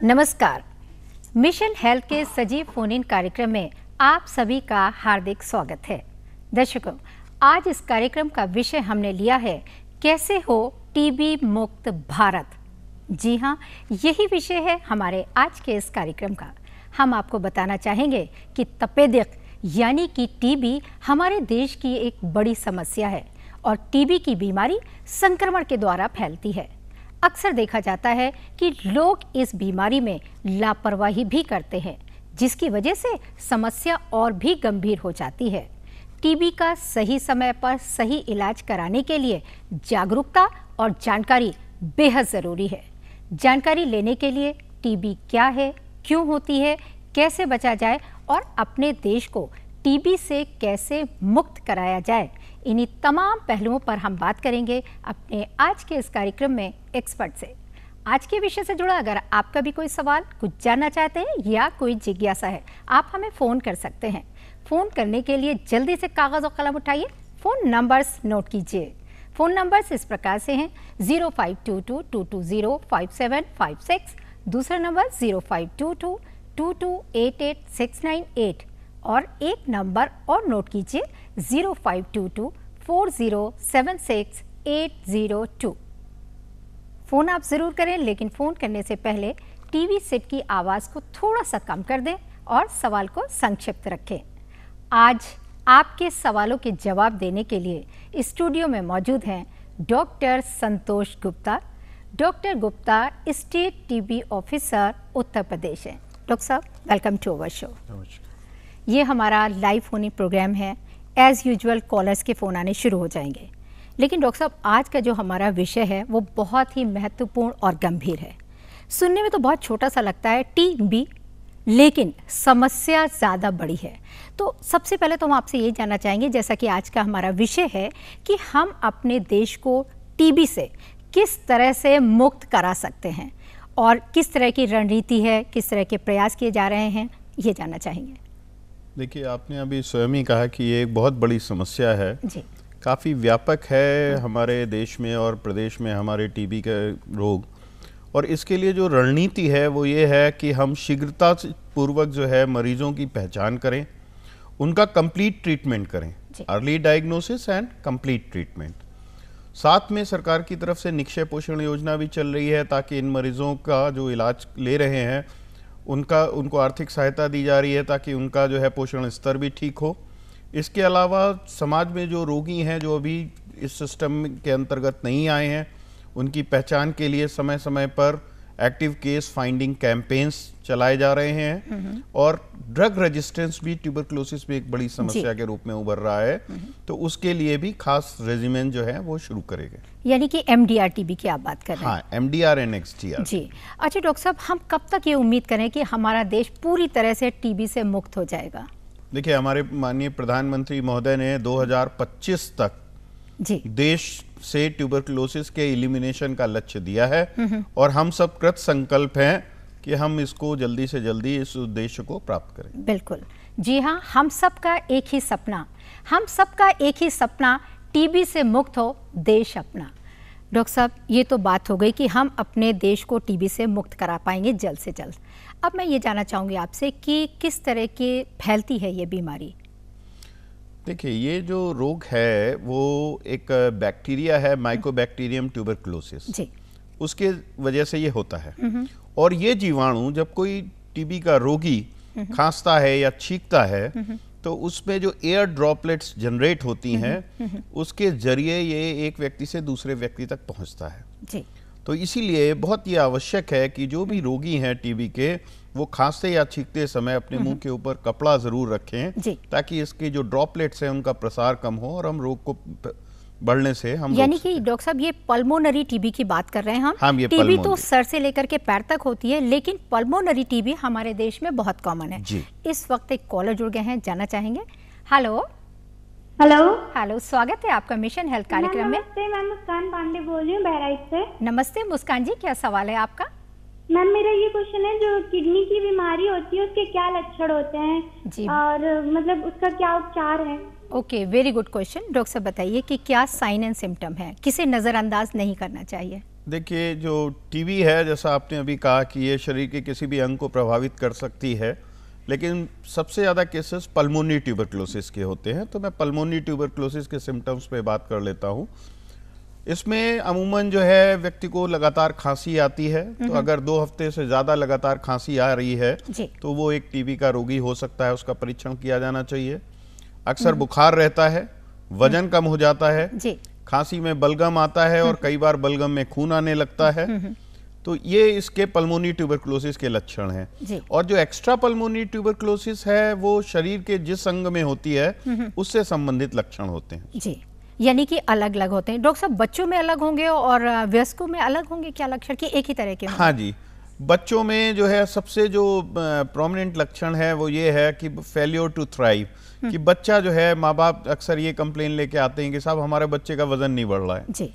नमस्कार। Mission health के सजीव फोन इन कार्यक्रम में आप सभी का हार्दिक स्वागत है। दर्शकों, आज इस कार्यक्रम का विषय हमने लिया है कैसे हो टीबी मुक्त भारत। जी हाँ, यही विषय है हमारे आज के इस कार्यक्रम का। हम आपको बताना चाहेंगे कि तपेदिक यानी कि टीबी हमारे देश की एक बड़ी समस्या है और टीबी की बीमारी संक्रमण के द्वारा फैलती है। अक्सर देखा जाता है कि लोग इस बीमारी में लापरवाही भी करते हैं, जिसकी वजह से समस्या और भी गंभीर हो जाती है। टीबी का सही समय पर सही इलाज कराने के लिए जागरूकता और जानकारी बेहद ज़रूरी है। जानकारी लेने के लिए टीबी क्या है, क्यों होती है, कैसे बचा जाए और अपने देश को टीबी से कैसे मुक्त कराया जाए, इन्हीं तमाम पहलुओं पर हम बात करेंगे अपने आज के इस कार्यक्रम में एक्सपर्ट से। आज के विषय से जुड़ा अगर आपका भी कोई सवाल, कुछ जानना चाहते हैं या कोई जिज्ञासा है, आप हमें फ़ोन कर सकते हैं। फ़ोन करने के लिए जल्दी से कागज़ और कलम उठाइए, फ़ोन नंबर्स नोट कीजिए। फ़ोन नंबर्स इस प्रकार से हैं 0522220575 दूसरा नंबर 052222888698 और एक नंबर और नोट कीजिए 05224076 फ़ोन आप ज़रूर करें, लेकिन फ़ोन करने से पहले टीवी सेट की आवाज़ को थोड़ा सा कम कर दें और सवाल को संक्षिप्त रखें। आज आपके सवालों के जवाब देने के लिए स्टूडियो में मौजूद हैं doctor Santosh Gupta. Doctor Gupta state TB officer Uttar Pradesh हैं। डॉक्टर साहब, वेलकम टू अवर शो। ये हमारा लाइव फोन प्रोग्राम है। एज़ यूजुअल कॉलर्स के फ़ोन आने शुरू हो जाएंगे, लेकिन डॉक्टर साहब आज का जो हमारा विषय है वो बहुत ही महत्वपूर्ण और गंभीर है। सुनने में तो बहुत छोटा सा लगता है टीबी, लेकिन समस्या ज़्यादा बड़ी है। तो सबसे पहले तो हम आपसे ये जानना चाहेंगे, जैसा कि आज का हमारा विषय है, कि हम अपने देश को टीबी से किस तरह से मुक्त करा सकते हैं और किस तरह की रणनीति है, किस तरह के प्रयास किए जा रहे हैं, ये जानना चाहेंगे। देखिए, आपने अभी स्वयं ही कहा कि ये एक बहुत बड़ी समस्या है जी। काफ़ी व्यापक है हमारे देश में और प्रदेश में हमारे टीबी का रोग। और इसके लिए जो रणनीति है वो ये है कि हम शीघ्रता पूर्वक जो है मरीजों की पहचान करें, उनका कंप्लीट ट्रीटमेंट करें, early diagnosis and complete treatment. साथ में सरकार की तरफ से निक्षय पोषण योजना भी चल रही है, ताकि इन मरीजों का जो इलाज ले रहे हैं उनको आर्थिक सहायता दी जा रही है, ताकि उनका जो है पोषण स्तर भी ठीक हो। इसके अलावा समाज में जो रोगी हैं, जो अभी इस सिस्टम के अंतर्गत नहीं आए हैं, उनकी पहचान के लिए समय समय पर एक्टिव केस फाइंडिंग कैंपेन्स चलाए जा रहे हैं। और ड्रग रेजिस्टेंस भी ट्यूबरकुलोसिस में एक बड़ी समस्या के रूप में उभर रहा है, तो उसके लिए भी खास रेजिमेंट जो है वो शुरू करेंगे। यानी कि एमडीआर टीबी की आप बात कर रहे हैं। हाँ, एमडीआर एंड एक्सटीआर। जी। अच्छा डॉक्टर साहब, हम कब तक ये उम्मीद करें कि हमारा देश पूरी तरह से टीबी से मुक्त हो जाएगा? देखिए, हमारे माननीय प्रधानमंत्री महोदय ने 2025 तक जी देश से ट्यूबरकुलोसिस के एलिमिनेशन का लक्ष्य दिया है और हम सब कृत संकल्प हैं कि हम इसको जल्दी से जल्दी इस उद्देश्य को प्राप्त करें। बिल्कुल, जी हाँ, हम सबका एक ही सपना टीबी से मुक्त हो देश अपना। डॉक्टर साहब, ये तो बात हो गई कि हम अपने देश को टीबी से मुक्त करा पाएंगे जल्द से जल्द। अब मैं ये जानना चाहूँगी आपसे कि किस तरह की फैलती है ये बीमारी? देखिए, ये जो रोग है वो एक बैक्टीरिया है, माइकोबैक्टीरियम ट्यूबरकुलोसिस। जी। उसके वजह से ये होता है। और ये जीवाणु जब कोई टीबी का रोगी खांसता है या छींकता है, तो उसमें जो एयर ड्रॉपलेट्स जनरेट होती हैं, उसके जरिए ये एक व्यक्ति से दूसरे व्यक्ति तक पहुंचता है। जी। तो इसीलिए बहुत ही आवश्यक है कि जो भी रोगी हैं टीबी के, वो खांसते या छींकते समय अपने मुंह के ऊपर कपड़ा जरूर रखें, ताकि इसके जो ड्रॉपलेट्स हैं उनका प्रसार कम हो और हम रोग को बढ़ने से हम यानी कि डॉक्टर साहब ये पल्मोनरी टीबी की बात कर रहे हैं हम। ये टीबी तो सर से लेकर के पैर तक होती है, लेकिन पल्मोनरी टीबी हमारे देश में बहुत कॉमन है। जी। इस वक्त एक कॉलर जुड़ गए हैं, जानना चाहेंगे। हेलो हेलो हेलो, स्वागत है आपका मिशन हेल्थ कार्यक्रम में। नमस्ते, मैं मुस्कान पांडे बोल रही हूँ बहराइच से। नमस्ते मुस्कान जी, क्या सवाल है आपका? मैम, मेरा ये क्वेश्चन है, जो किडनी की बीमारी होती है उसके क्या लक्षण होते हैं जी। और मतलब उसका क्या उपचार है? Okay, very good question. Doctor साहब बताइए कि क्या साइन एंड सिम्टम है, किसे नज़रअंदाज नहीं करना चाहिए? देखिए, जो टीबी है, जैसा आपने अभी कहा कि ये शरीर के किसी भी अंग को प्रभावित कर सकती है, लेकिन सबसे ज़्यादा केसेस पल्मोनरी ट्यूबरक्लोसिस के होते हैं। तो मैं पल्मोनरी ट्यूबरक्लोसिस के सिम्टम्स पे बात कर लेता हूँ। इसमें अमूमन जो है व्यक्ति को लगातार खांसी आती है। तो अगर 2 हफ्ते से ज़्यादा लगातार खांसी आ रही है तो वो एक टीबी का रोगी हो सकता है, उसका परीक्षण किया जाना चाहिए। अक्सर बुखार रहता है, वजन कम हो जाता है, खांसी में बलगम आता है और कई बार बलगम में खून आने लगता है। तो ये इसके पल्मोनरी ट्यूबरक्लोसिस के लक्षण हैं। और जो एक्स्ट्रा पल्मोनरी ट्यूबरक्लोसिस है वो शरीर के जिस अंग में होती है उससे संबंधित लक्षण होते हैं जी, यानी कि अलग अलग होते हैं। डॉक्टर साहब, बच्चों में अलग होंगे और वयस्कों में अलग होंगे क्या लक्षण, कि एक ही तरह के? हाँ जी, बच्चों में जो है सबसे जो प्रोमिनेंट लक्षण है वो ये है कि फेल्योर टू थ्राइव, कि बच्चा जो है, माँ बाप अक्सर ये कंप्लेन लेके आते हैं कि साहब हमारे बच्चे का वजन नहीं बढ़ रहा है जी।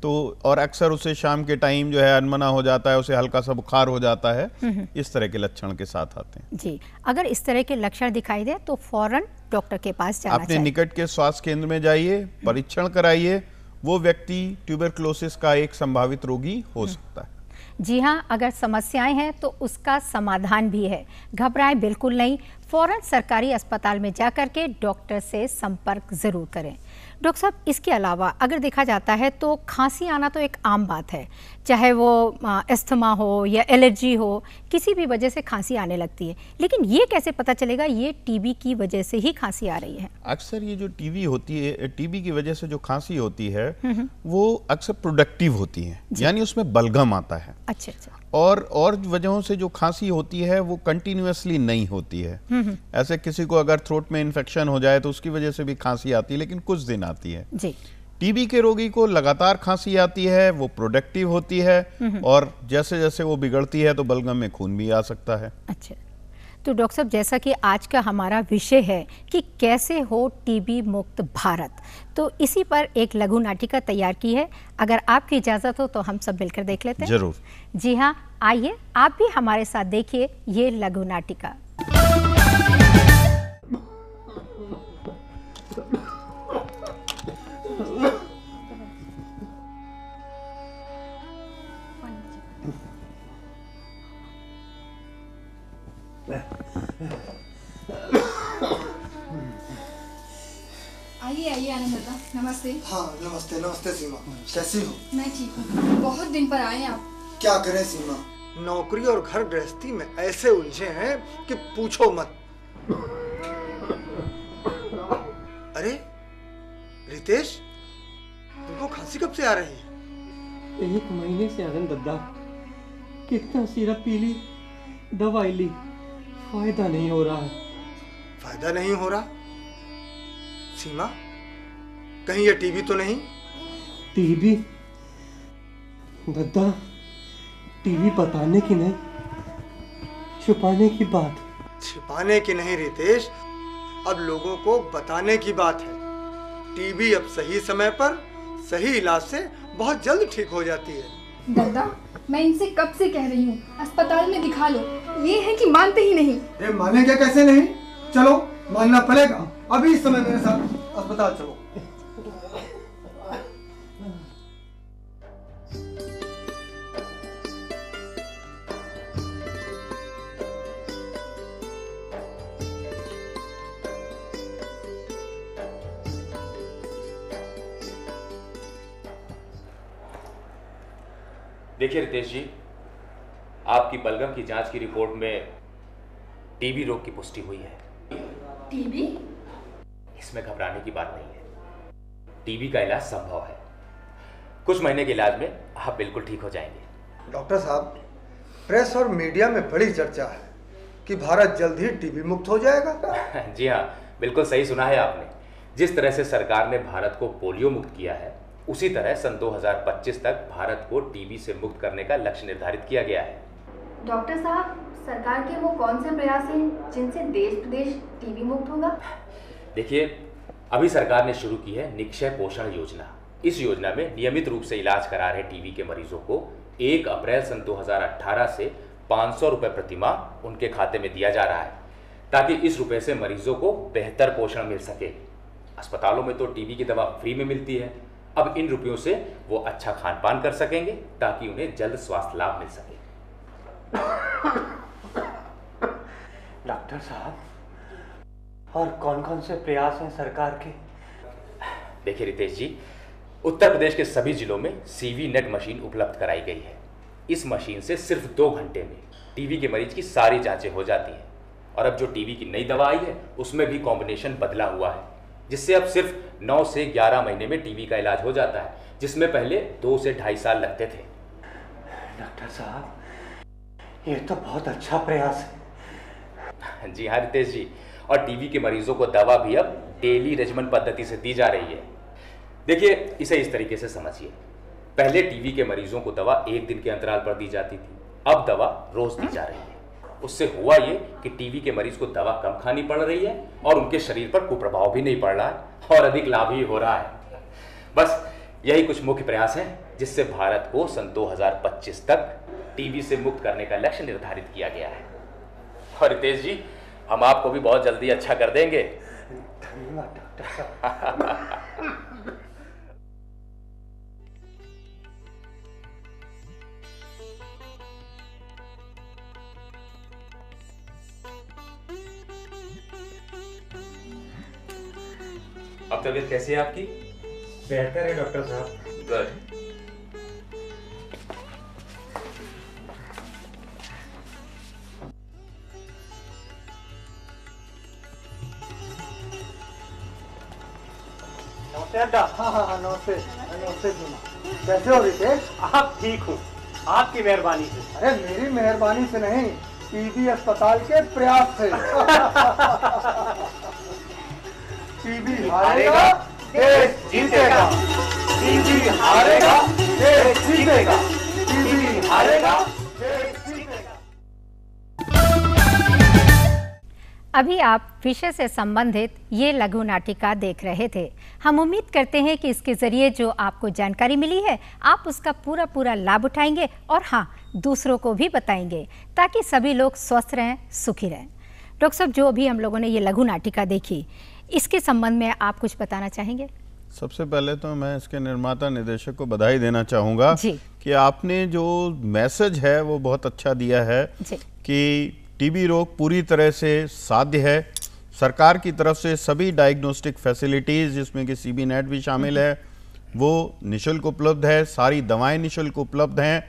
तो और अक्सर उसे शाम के टाइम जो है अनमना हो जाता है, उसे हल्का सा बुखार हो जाता है, इस तरह के लक्षण के साथ आते हैं जी। अगर इस तरह के लक्षण दिखाई दे तो फौरन डॉक्टर के पास जाना अपने चाहिए। निकट के स्वास्थ्य केंद्र में जाइए, परीक्षण कराइए। वो व्यक्ति ट्यूबरक्लोसिस का एक संभावित रोगी हो सकता है। जी हाँ, अगर समस्याएं हैं तो उसका समाधान भी है। घबराएं बिल्कुल नहीं, फौरन सरकारी अस्पताल में जाकर के डॉक्टर से संपर्क जरूर करें। डॉक्टर साहब, इसके अलावा अगर देखा जाता है तो खांसी आना तो एक आम बात है, चाहे वो अस्थमा हो या एलर्जी हो, किसी भी वजह से खांसी आने लगती है। लेकिन ये कैसे पता चलेगा ये टीबी की वजह से ही खांसी आ रही है? अक्सर ये जो टीबी होती है, टीबी की वजह से जो खांसी होती है वो अक्सर प्रोडक्टिव होती है, यानी उसमें बलगम आता है। अच्छा अच्छा। और वजहों से जो खांसी होती है वो कंटिन्यूअसली नहीं होती है। ऐसे किसी को अगर थ्रोट में इन्फेक्शन हो जाए तो उसकी वजह से भी खांसी आती है, लेकिन कुछ दिन आती है जी। टीबी के रोगी को लगातार खांसी आती है, वो प्रोडक्टिव होती है और जैसे जैसे वो बिगड़ती है तो बलगम में खून भी आ सकता है। अच्छा, तो डॉक्टर साहब, जैसा कि आज का हमारा विषय है कि कैसे हो टीबी मुक्त भारत, तो इसी पर एक लघु नाटिका तैयार की है। अगर आपकी इजाज़त हो तो हम सब मिलकर देख लेते हैं। जरूर। जी हाँ, आइए आप भी हमारे साथ देखिए ये लघु नाटिका। आइए आइए आनंद दादा, नमस्ते। हाँ नमस्ते। नमस्ते सीमा, कैसी हो? मैं ठीक हूँ। बहुत दिन पर आए आप। क्या करें सीमा, नौकरी और घर गृहस्थी में ऐसे उलझे हैं कि पूछो मत। अरे रितेश, तुमको खांसी कब से आ रही है? 1 महीने से आनंद दादा, कितना सिरप पी ली, दवाई ली, फायदा नहीं हो रहा है। फायदा नहीं हो रहा? सीमा, कहीं ये टीबी तो नहीं? टीबी? दादा, टीबी बताने की नहीं, छुपाने की बात। छिपाने की नहीं रितेश, अब लोगों को बताने की बात है। टीबी अब सही समय पर सही इलाज से बहुत जल्द ठीक हो जाती है। दादा, मैं इनसे कब से कह रही हूँ अस्पताल में दिखा लो, ये है कि मानते ही नहीं। ये मानेंगे कैसे नहीं? चलो मानना पड़ेगा, अभी इस समय मेरे साथ अस्पताल चलो। देखिए रितेश जी, आपकी बलगम की जांच की रिपोर्ट में टीबी रोग की पुष्टि हुई है। टीबी? इसमें घबराने की बात नहीं है, टीबी का इलाज संभव है। कुछ महीने के इलाज में आप बिल्कुल ठीक हो जाएंगे। डॉक्टर साहब, प्रेस और मीडिया में बड़ी चर्चा है कि भारत जल्द ही टीबी मुक्त हो जाएगा। जी हाँ, बिल्कुल सही सुना है आपने। जिस तरह से सरकार ने भारत को पोलियो मुक्त किया है, उसी तरह सन 2025 तक भारत को टीबी से मुक्त करने का लक्ष्य निर्धारित किया गया है। डॉक्टर साहब, सरकार के वो कौन से प्रयास हैं जिनसे देश प्रदेश टीबी मुक्त होगा? देखिए, अभी सरकार ने शुरू की है निक्षय पोषण योजना। इस योजना में नियमित रूप से इलाज करा रहे टीबी के मरीजों को 1 अप्रैल सन 2018 से 500 रुपये प्रतिमाह उनके खाते में दिया जा रहा है, ताकि इस रुपए से मरीजों को बेहतर पोषण मिल सके। अस्पतालों में तो टीबी की दवा फ्री में मिलती है, अब इन रुपयों से वो अच्छा खान पान कर सकेंगे ताकि उन्हें जल्द स्वास्थ्य लाभ मिल सके। डॉक्टर साहब, और कौन कौन से प्रयास हैं सरकार के? देखिए रितेश जी, उत्तर प्रदेश के सभी जिलों में सीवी नेट मशीन उपलब्ध कराई गई है। इस मशीन से सिर्फ 2 घंटे में टीबी के मरीज की सारी जांचें हो जाती हैं। और अब जो टीबी की नई दवा आई है उसमें भी कॉम्बिनेशन बदला हुआ है, जिससे अब सिर्फ 9 से 11 महीने में टीबी का इलाज हो जाता है, जिसमें पहले 2 से 2.5 साल लगते थे। डॉक्टर साहब, ये तो बहुत अच्छा प्रयास है। जी हाँ रितेश जी, और टीबी के मरीजों को दवा भी अब डेली रेजिमेंट पद्धति से दी जा रही है। देखिए, इसे इस तरीके से समझिए, पहले टीबी के मरीजों को दवा 1 दिन के अंतराल पर दी जाती थी, अब दवा रोज दी जा रही है। उससे हुआ ये कि टीबी के मरीज को दवा कम खानी पड़ रही है और उनके शरीर पर कुप्रभाव भी नहीं पड़ रहा है और अधिक लाभ ही हो रहा है। बस यही कुछ मुख्य प्रयास हैं जिससे भारत को सन 2025 तक टीबी से मुक्त करने का लक्ष्य निर्धारित किया गया है। और रितेश जी, हम आपको भी बहुत जल्दी अच्छा कर देंगे। धन्यवाद डॉक्टर साहब। अब तबीयत कैसी है आपकी? बेहतर है डॉक्टर साहब। गुड। नमस्ते अड्डा। हाँ, नमस्ते जुमा। कैसे हो रितेश? आप ठीक हो? आपकी मेहरबानी से। अरे मेरी मेहरबानी से नहीं, टीबी अस्पताल के प्रयास से। टीबी हारेगा, देश जीतेगा। टीबी हारेगा, देश जीतेगा। टीबी हारेगा, देश जीतेगा। अभी आप विषय से संबंधित ये लघु नाटिका देख रहे थे। हम उम्मीद करते हैं कि इसके जरिए जो आपको जानकारी मिली है आप उसका पूरा लाभ उठाएंगे और हाँ, दूसरों को भी बताएंगे ताकि सभी लोग स्वस्थ रहें, सुखी रहें। डॉक्टर साहब, जो अभी हम लोगों ने ये लघु नाटिका देखी, इसके संबंध में आप कुछ बताना चाहेंगे? सबसे पहले तो मैं इसके निर्माता निर्देशक को बधाई देना चाहूँगा कि आपने जो मैसेज है वो बहुत अच्छा दिया है कि टीबी रोग पूरी तरह से साध्य है। सरकार की तरफ से सभी डायग्नोस्टिक फैसिलिटीज़, जिसमें कि सीबी नेट भी शामिल है, वो निःशुल्क उपलब्ध है। सारी दवाएं निःशुल्क उपलब्ध हैं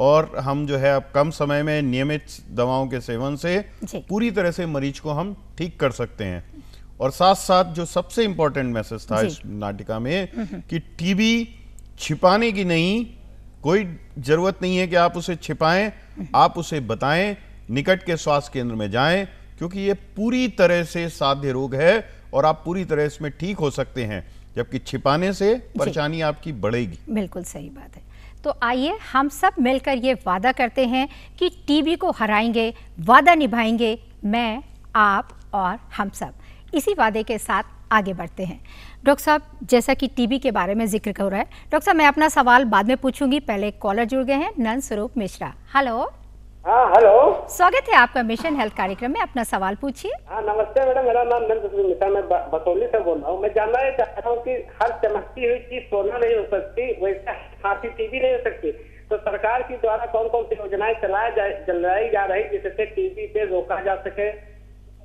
और हम जो है अब कम समय में नियमित दवाओं के सेवन से पूरी तरह से मरीज को हम ठीक कर सकते हैं। और साथ साथ जो सबसे इम्पोर्टेंट मैसेज था इस नाटिका में कि टीबी छिपाने की नहीं, कोई जरूरत नहीं है कि आप उसे छिपाएं, आप उसे बताएं, निकट के स्वास्थ्य केंद्र में जाएं, क्योंकि ये पूरी तरह से साध्य रोग है और आप पूरी तरह इसमें ठीक हो सकते हैं, जबकि छिपाने से परेशानी आपकी बढ़ेगी। बिल्कुल सही बात है। तो आइए हम सब मिलकर ये वादा करते हैं कि टीबी को हराएंगे, वादा निभाएंगे, मैं, आप और हम सब। इसी वादे के साथ आगे बढ़ते हैं। डॉक्टर साहब, जैसा कि टीबी के बारे में जिक्र हो रहा है, डॉक्टर साहब मैं अपना सवाल बाद में पूछूंगी, पहले कॉलर जुड़ गए हैं, नंद स्वरूप मिश्रा। हेलो। हाँ हेलो, स्वागत है आपका मिशन हेल्थ कार्यक्रम में, अपना सवाल पूछिए। हाँ नमस्ते मैडम, मेरा नाम नंद स्वरूप मिश्रा, मैं बसोली से बोल रहा हूँ। मैं जानना चाहता हूँ कि हर चमकती हुई चीज सोना नहीं हो सकती, वैसे खांसी टीबी नहीं हो सकती, तो सरकार की द्वारा कौन कौन सी योजनाएं चलाई जा रही जिससे टीबी पे रोका जा सके?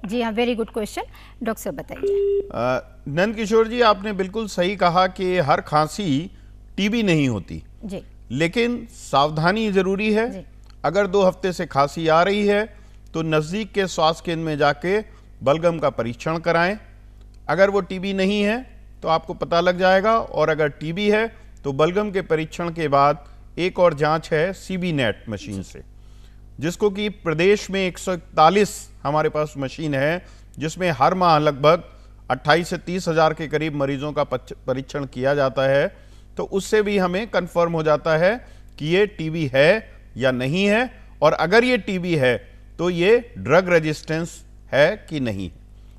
जी हाँ, वेरी गुड क्वेश्चन। डॉक्टर साहब बताइए। नंद किशोर जी, आपने बिल्कुल सही कहा कि हर खांसी टीबी नहीं होती जी, लेकिन सावधानी जरूरी है जी। अगर 2 हफ्ते से खांसी आ रही है तो नज़दीक के स्वास्थ्य केंद्र में जाके बलगम का परीक्षण कराएं। अगर वो टीबी नहीं है तो आपको पता लग जाएगा, और अगर टीबी है तो बलगम के परीक्षण के बाद एक और जांच है सीबी नेट मशीन से, जिसको कि प्रदेश में 141 हमारे पास मशीन है, जिसमें हर माह लगभग 28 से 30 हज़ार के करीब मरीजों का परीक्षण किया जाता है। तो उससे भी हमें कंफर्म हो जाता है कि ये टीबी है या नहीं है, और अगर ये टीबी है तो ये ड्रग रेजिस्टेंस है कि नहीं।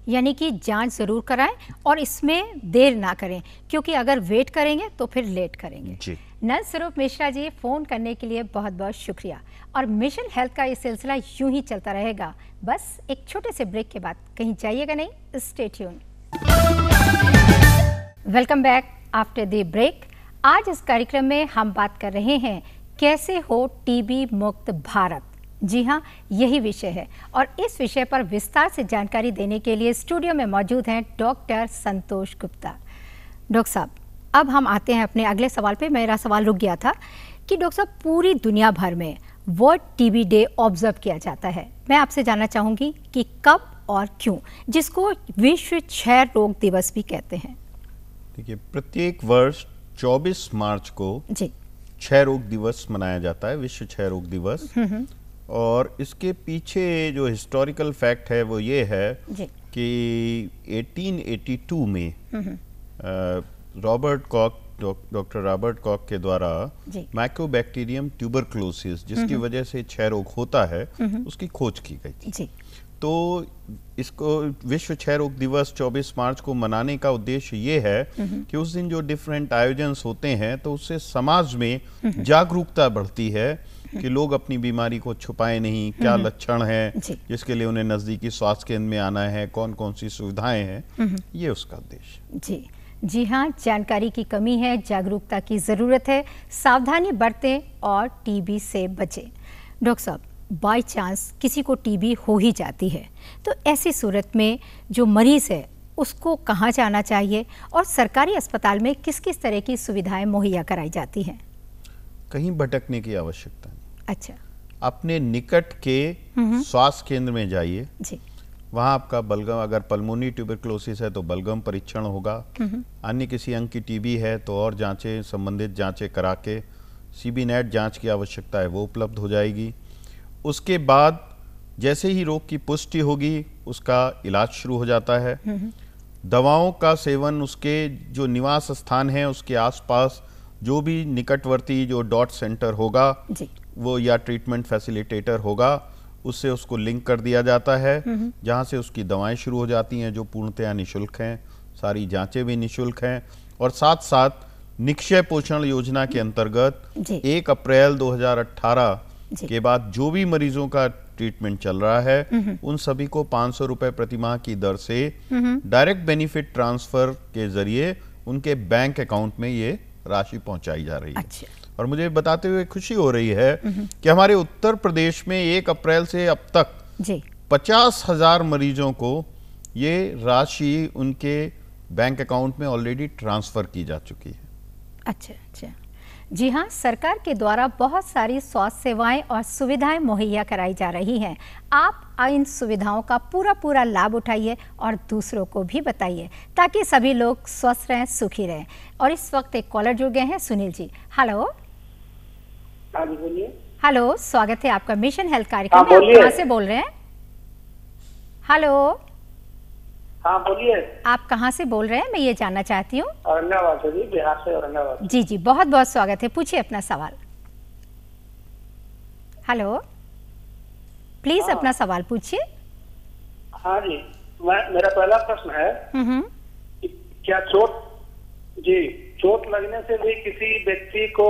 यानी कि जांच जरूर कराएं और इसमें देर ना करें, क्योंकि अगर वेट करेंगे तो फिर लेट करेंगे जी। नंद स्वरूप मिश्रा जी, फोन करने के लिए बहुत बहुत शुक्रिया। और मिशन हेल्थ का ये सिलसिला यूं ही चलता रहेगा, बस एक छोटे से ब्रेक के बाद कहीं जाइएगा नहीं, stay tuned. Welcome back after the break. आज इस कार्यक्रम में हम बात कर रहे हैं कैसे हो टीबी मुक्त भारत। जी हाँ, यही विषय है और इस विषय पर विस्तार से जानकारी देने के लिए स्टूडियो में मौजूद हैं डॉक्टर संतोष गुप्ता। डॉक्टर साहब, अब हम आते हैं अपने अगले सवाल पे। मेरा सवाल रुक गया था कि डॉक्टर साहब, पूरी दुनिया भर में वर्ल्ड टीबी डे ऑब्जर्व किया जाता है। मैं आपसे जानना चाहूँगी कि कब और क्यों, जिसको विश्व क्षय रोग दिवस भी कहते हैं। देखिए, प्रत्येक वर्ष 24 मार्च को जी क्षय रोग दिवस मनाया जाता है, विश्व क्षय रोग दिवस। और इसके पीछे जो हिस्टोरिकल फैक्ट है वो ये है कि 1882 में डॉक्टर रॉबर्ट कॉक के द्वारा माइकोबैक्टीरियम ट्यूबरक्लोसिस, जिसकी वजह से क्षय रोग होता है, उसकी खोज की गई थी। तो इसको विश्व क्षय रोग दिवस 24 मार्च को मनाने का उद्देश्य ये है कि उस दिन जो डिफरेंट आयोजन होते हैं तो उससे समाज में जागरूकता बढ़ती है कि लोग अपनी बीमारी को छुपाएं नहीं, क्या लक्षण हैं, जिसके लिए उन्हें नजदीकी स्वास्थ्य केंद्र में आना है, कौन कौन सी सुविधाएं हैं, ये उसका उद्देश्य। जी हाँ, जानकारी की कमी है, जागरूकता की जरूरत है, सावधानी बरतें और टीबी से बचें। डॉक्टर साहब, बाय चांस किसी को टीबी हो ही जाती है तो ऐसी सूरत में जो मरीज है उसको कहाँ जाना चाहिए और सरकारी अस्पताल में किस किस तरह की सुविधाएं मुहैया कराई जाती हैं? कहीं भटकने की आवश्यकता नहीं। अच्छा, अपने निकट के स्वास्थ्य केंद्र में जाइए जी। वहाँ आपका बलगम, अगर पल्मोनी ट्यूबरक्लोसिस है तो बलगम परीक्षण होगा, अन्य किसी अंग की टीबी है तो और जांचें, संबंधित जांचें करा के सीबी नेट जांच की आवश्यकता है वो उपलब्ध हो जाएगी। उसके बाद जैसे ही रोग की पुष्टि होगी उसका इलाज शुरू हो जाता है। दवाओं का सेवन उसके जो निवास स्थान है उसके आसपास जो भी निकटवर्ती जो डॉट सेंटर होगा वो या ट्रीटमेंट फैसिलिटेटर होगा, उससे उसको लिंक कर दिया जाता है, जहाँ से उसकी दवाएं शुरू हो जाती हैं जो पूर्णतया निःशुल्क हैं, सारी जांचें भी निःशुल्क हैं। और साथ साथ निक्षय पोषण योजना के अंतर्गत 1 अप्रैल 2018 के बाद जो भी मरीजों का ट्रीटमेंट चल रहा है उन सभी को 500 रुपए प्रति माह की दर से डायरेक्ट बेनिफिट ट्रांसफर के जरिए उनके बैंक अकाउंट में ये राशि पहुंचाई जा रही है। अच्छा। और मुझे बताते हुए खुशी हो रही है कि हमारे उत्तर प्रदेश में 1 अप्रैल से अब तक 50,000 मरीजों को ये राशि उनके बैंक अकाउंट में ऑलरेडी ट्रांसफर की जा चुकी है। अच्छा अच्छा, जी हाँ, सरकार के द्वारा बहुत सारी स्वास्थ्य सेवाएं और सुविधाएं मुहैया कराई जा रही हैं। आप इन सुविधाओं का पूरा लाभ उठाइए और दूसरों को भी बताइए ताकि सभी लोग स्वस्थ रहें, सुखी रहें। और इस वक्त एक कॉलर जुड़ गए हैं, सुनील जी। हेलो। हाँ जी, बोलिए। हेलो, स्वागत है आपका मिशन हेल्थ कार्यक्रम में। आप कहाँ से बोल रहे हैं? हेलो। हाँ, बोलिए। आप कहाँ से बोल रहे हैं, मैं ये जानना चाहती हूँ। औरंगाबाद से जी, बिहार से औरंगाबाद। जी जी, बहुत बहुत स्वागत है, पूछिए अपना सवाल। हेलो, प्लीज अपना सवाल पूछिए। हाँ जी, मेरा पहला प्रश्न है कि क्या चोट लगने से भी किसी व्यक्ति को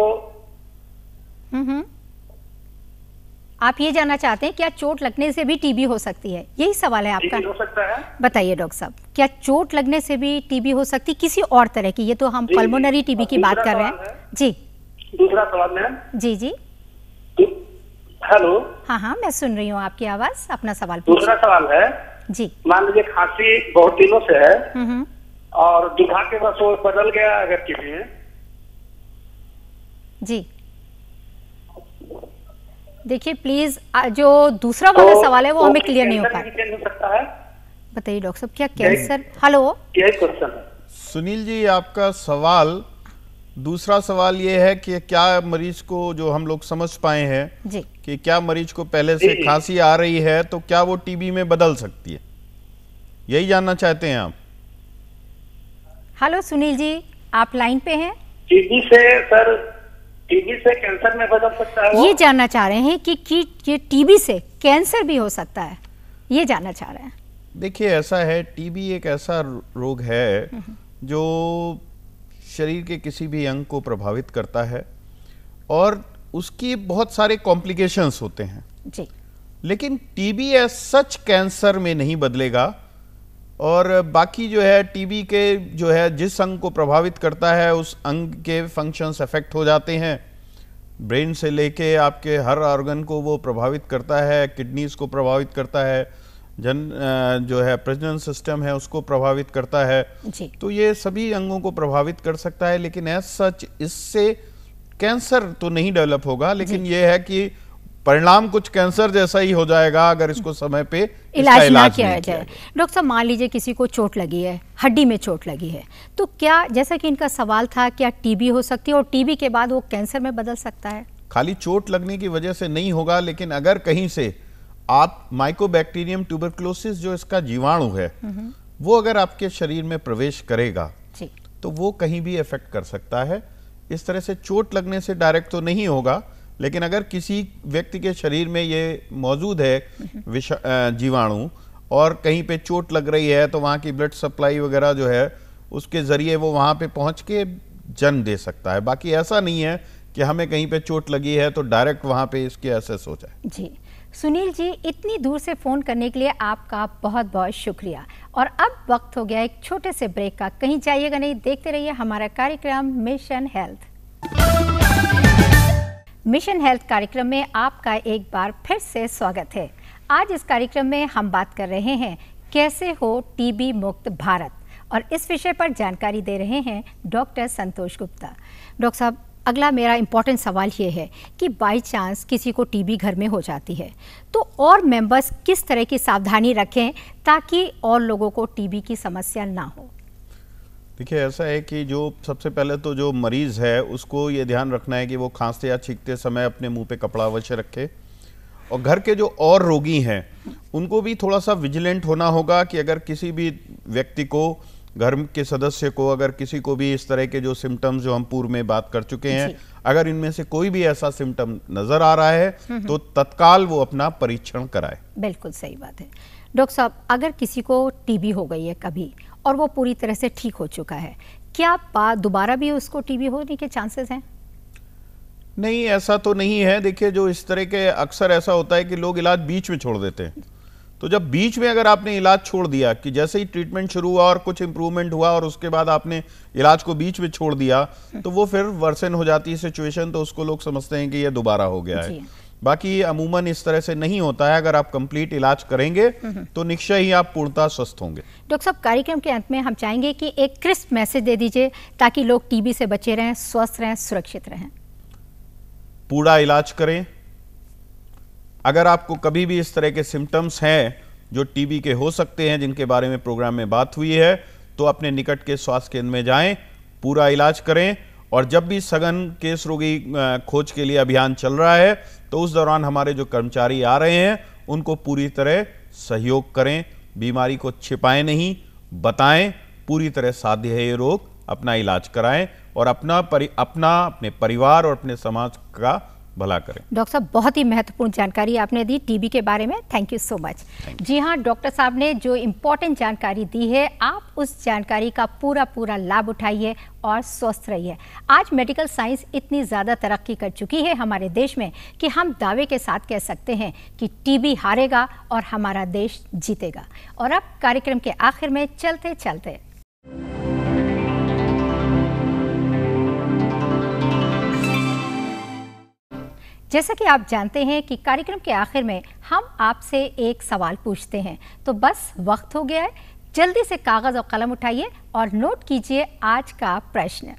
आप ये जानना चाहते हैं क्या चोट लगने से भी टीबी हो सकती है, यही सवाल है आपका? हो सकता है। बताइए डॉक्टर साहब, क्या चोट लगने से भी टीबी हो सकती किसी और तरह की? ये तो हम पल्मोनरी टीबी की बात कर रहे हैं। जी, दूसरा सवाल मैम। जी जी, हेलो। हाँ हाँ, मैं सुन रही हूँ आपकी आवाज, अपना सवाल पूछिए। दूसरा सवाल है जी, मान लीजिए खांसी बहुत दिनों से है और दुर्भाग्यवश वो बदल गया अगर किसी में। जी देखिए प्लीज, जो दूसरा वाला सवाल है वो हमें क्लियर नहीं हो पा रहा। बताइए डॉक्टर साहब, क्या कैंसर? हेलो, यही क्वेश्चन है। सुनील जी, आपका सवाल, दूसरा सवाल ये है कि क्या मरीज को, जो हम लोग समझ पाए हैं जी, कि क्या मरीज को पहले से खांसी आ रही है तो क्या वो टीबी में बदल सकती है, यही जानना चाहते हैं आप? हेलो सुनील जी, आप लाइन पे हैं? टीबी से सर, टीबी से कैंसर में बदल सकता है वो? ये जानना चाह रहे हैं कि टीबी से कैंसर भी हो सकता है, ये जानना चाह रहे हैं। देखिए, ऐसा है, टीबी एक ऐसा रोग है जो शरीर के किसी भी अंग को प्रभावित करता है और उसकी बहुत सारे कॉम्प्लिकेशंस होते हैं जी। लेकिन टीबी एज सच कैंसर में नहीं बदलेगा। और बाकी जो है टीबी के जो है जिस अंग को प्रभावित करता है उस अंग के फंक्शंस अफेक्ट हो जाते हैं। ब्रेन से लेके आपके हर ऑर्गन को वो प्रभावित करता है, किडनीज को प्रभावित करता है, जो है प्रजनन सिस्टम है उसको प्रभावित करता है जी। तो ये सभी अंगों को प्रभावित कर सकता है, लेकिन एज सच इससे कैंसर तो नहीं डेवलप होगा, लेकिन ये है कि परिणाम कुछ कैंसर जैसा ही हो जाएगा अगर इसको समय पे इलाज ना किया जाए। डॉक्टर साहब, मान लीजिए किसी को चोट लगी है, हड्डी में चोट लगी है, तो क्या, जैसा कि इनका सवाल था, क्या टीबी हो सकती है और टीबी के बाद वो कैंसर में बदल सकता है? खाली चोट लगने की वजह से नहीं होगा, लेकिन अगर कहीं से आप माइकोबैक्टीरियम ट्यूबरकुलोसिस जो इसका जीवाणु है वो अगर आपके शरीर में प्रवेश करेगा जी। तो वो कहीं भी इफेक्ट कर सकता है। इस तरह से चोट लगने से डायरेक्ट तो नहीं होगा, लेकिन अगर किसी व्यक्ति के शरीर में ये मौजूद है जीवाणु और कहीं पे चोट लग रही है तो वहाँ की ब्लड सप्लाई वगैरह जो है उसके जरिए वो वहाँ पे पहुँच के जन्म दे सकता है। बाकी ऐसा नहीं है कि हमें कहीं पे चोट लगी है तो डायरेक्ट वहाँ पे इसके एसेस हो जाए। जी सुनील जी, इतनी दूर से फ़ोन करने के लिए आपका बहुत बहुत शुक्रिया। और अब वक्त हो गया एक छोटे से ब्रेक का। कहीं जाइएगा नहीं, देखते रहिए हमारा कार्यक्रम मिशन हेल्थ। मिशन हेल्थ कार्यक्रम में आपका एक बार फिर से स्वागत है। आज इस कार्यक्रम में हम बात कर रहे हैं कैसे हो टीबी मुक्त भारत, और इस विषय पर जानकारी दे रहे हैं डॉक्टर संतोष गुप्ता। डॉक्टर साहब, अगला मेरा इम्पॉर्टेंट सवाल ये है कि बाई चांस किसी को टीबी घर में हो जाती है तो और मेंबर्स किस तरह की सावधानी रखें ताकि और लोगों को टीबी की समस्या ना हो? देखिए, ऐसा है कि जो सबसे पहले तो जो मरीज़ है उसको ये ध्यान रखना है कि वो खांसते या छींकते समय अपने मुंह पे कपड़ा अवश्य रखे, और घर के जो और रोगी हैं उनको भी थोड़ा सा विजिलेंट होना होगा कि अगर किसी भी व्यक्ति को, घर के सदस्य को, अगर किसी को भी इस तरह के जो सिम्टम्स जो हम पूर्व में बात कर चुके हैं, अगर इनमें से कोई भी ऐसा सिम्टम नजर आ रहा है तो तत्काल वो अपना परीक्षण कराए। बिल्कुल सही बात है। डॉक्टर साहब, अगर किसी को टीबी हो गई है कभी और वो पूरी तरह से ठीक हो चुका है, क्या दोबारा भी उसको टीबी होने के चांसेस हैं? नहीं, ऐसा तो नहीं है। देखिए, जो इस तरह के अक्सर ऐसा होता है कि लोग इलाज बीच में छोड़ देते हैं, तो जब बीच में अगर आपने इलाज छोड़ दिया कि जैसे ही ट्रीटमेंट शुरू हुआ और कुछ इंप्रूवमेंट हुआ और उसके बाद आपने इलाज को बीच में छोड़ दिया तो वो फिर वर्सन हो जाती है सिचुएशन, तो उसको लोग समझते हैं कि ये दोबारा हो गया है। बाकी अमूमन इस तरह से नहीं होता है। अगर आप कंप्लीट इलाज करेंगे तो निश्चय ही आप पूर्णतः स्वस्थ होंगे। डॉक्टर साहब, कार्यक्रम के अंत में हम चाहेंगे कि एक क्रिस्प मैसेज दे दीजिए ताकि लोग टीबी से बचे रहें, स्वस्थ रहें, सुरक्षित रहें। पूरा इलाज करें। अगर आपको कभी भी इस तरह के सिम्टम्स हैं जो टीबी के हो सकते हैं, जिनके बारे में प्रोग्राम में बात हुई है, तो अपने निकट के स्वास्थ्य केंद्र में जाएं, पूरा इलाज करें। और जब भी सघन केस रोगी खोज के लिए अभियान चल रहा है तो उस दौरान हमारे जो कर्मचारी आ रहे हैं उनको पूरी तरह सहयोग करें, बीमारी को छिपाएं नहीं, बताएं, पूरी तरह साध्य है ये रोग, अपना इलाज कराएं और अपने परिवार और अपने समाज का भला करें। डॉक्टर साहब, बहुत ही महत्वपूर्ण जानकारी आपने दी टीबी के बारे में। Thank you so much. जी हाँ, डॉक्टर साहब ने जो इम्पोर्टेंट जानकारी दी है, आप उस जानकारी का पूरा लाभ उठाइए और स्वस्थ रहिए। आज मेडिकल साइंस इतनी ज़्यादा तरक्की कर चुकी है हमारे देश में कि हम दावे के साथ कह सकते हैं कि टीबी हारेगा और हमारा देश जीतेगा। और अब कार्यक्रम के आखिर में चलते चलते जैसा कि आप जानते हैं कि कार्यक्रम के आखिर में हम आपसे एक सवाल पूछते हैं, तो बस वक्त हो गया है। जल्दी से कागज़ और कलम उठाइए और नोट कीजिए आज का प्रश्न।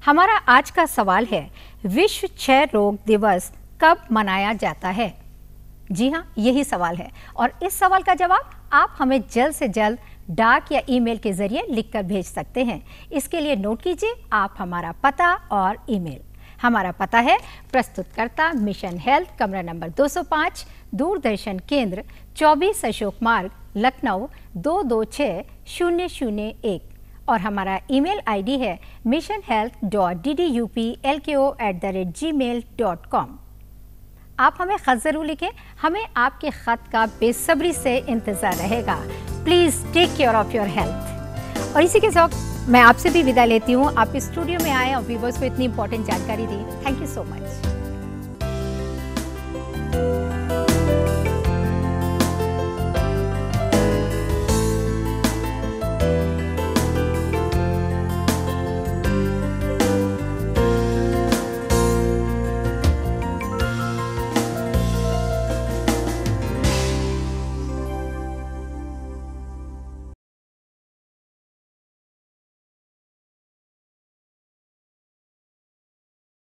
हमारा आज का सवाल है, विश्व क्षय रोग दिवस कब मनाया जाता है? जी हाँ, यही सवाल है और इस सवाल का जवाब आप हमें जल्द से जल्द डाक या ईमेल के जरिए लिखकर भेज सकते हैं। इसके लिए नोट कीजिए आप हमारा पता और ईमेल। हमारा पता है प्रस्तुतकर्ता मिशन हेल्थ, कमरा नंबर 205, दूरदर्शन केंद्र, 24 अशोक मार्ग, लखनऊ 226001, और हमारा ईमेल आईडी है missionhealth.dduplko@gmail.com। आप हमें खत जरूर लिखें, हमें आपके खत का बेसब्री से इंतजार रहेगा। Please take care of your health. और इसी के साथ मैं आपसे भी विदा लेती हूँ। आप स्टूडियो में आए और व्यूवर्स को इतनी इंपॉर्टेंट जानकारी दी। Thank you so much.